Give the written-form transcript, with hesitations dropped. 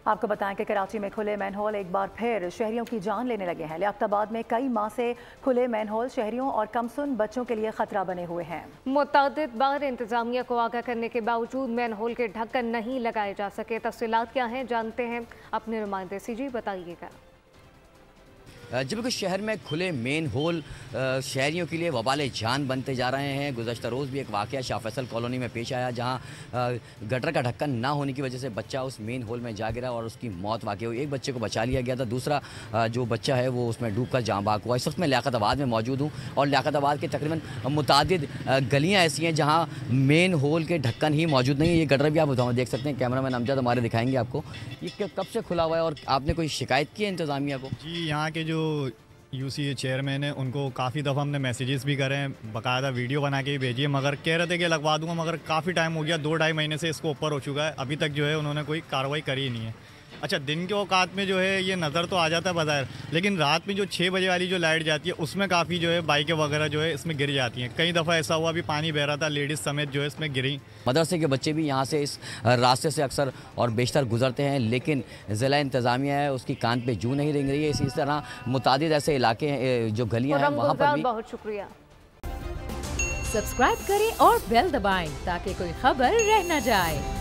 आपको बताएं कि कराची में खुले मैनहोल एक बार फिर शहरियों की जान लेने लगे हैं। लियाकताबाद में कई माह से खुले मैनहोल शहरियों और कमसुन बच्चों के लिए खतरा बने हुए हैं। मुतअद्दिद बार इंतजामिया को आगाह करने के बावजूद मैनहोल के ढक्कन नहीं लगाए जा सके। तफसीलात क्या हैं जानते हैं अपने नुमाइंदे से, जी बताइएगा। जी बिल्कुल, शहर में खुले मेन होल शहरियों के लिए वबाल जान बनते जा रहे हैं। गुज़श्ता रोज़ भी एक वाक़या शाह फैसल कॉलोनी में पेश आया, जहां गटर का ढक्कन ना होने की वजह से बच्चा उस मेन होल में जा गिरा और उसकी मौत वाक़ हुई। एक बच्चे को बचा लिया गया था, दूसरा जो बच्चा है वो उसमें डूब कर जाँ बाक हुआ। इस वक्त मैं लियाकताबाद में मौजूद हूँ और लियाकताबाद के तकरीबन मुतादिद गलियाँ ऐसी हैं जहाँ मेन होल के ढक्कन ही मौजूद नहीं है। ये गटर भी आप देख सकते हैं, कैमरा मैन अमजद हमारे दिखाएंगे आपको। ये कब से खुला हुआ है और आपने कोई शिकायत की है इंतज़ामिया को? जी, यहाँ के जो यूसी चेयरमैन है उनको काफ़ी दफ़ा हमने मैसेजेस भी करे हैं, बाकायदा वीडियो बना के भी भेजी है, मगर कह रहे थे कि लगवा दूंगा, मगर काफ़ी टाइम हो गया, 2-2.5 महीने से इसको ऊपर हो चुका है, अभी तक जो है उन्होंने कोई कार्रवाई करी ही नहीं है। अच्छा, दिन के औकात में जो है ये नज़र तो आ जाता है बाज़ार, लेकिन रात में जो 6 बजे वाली जो लाइट जाती है उसमें काफ़ी जो है बाइकें वगैरह जो है इसमें गिर जाती हैं। कई दफ़ा ऐसा हुआ, भी पानी बह रहा था, लेडीज़ समेत जो है इसमें गिरी। मदरसे के बच्चे भी यहाँ से इस रास्ते से अक्सर और बेशतर गुजरते हैं, लेकिन ज़िला इंतज़ामिया है उसकी कान पे जू नहीं रेंग रही है। इसी तरह मुतादिद ऐसे इलाके हैं, जो गलियाँ हैं, वहाँ पर भी। बहुत शुक्रिया। सब्सक्राइब करें और बेल दबाएं ताकि कोई खबर रह न जाए।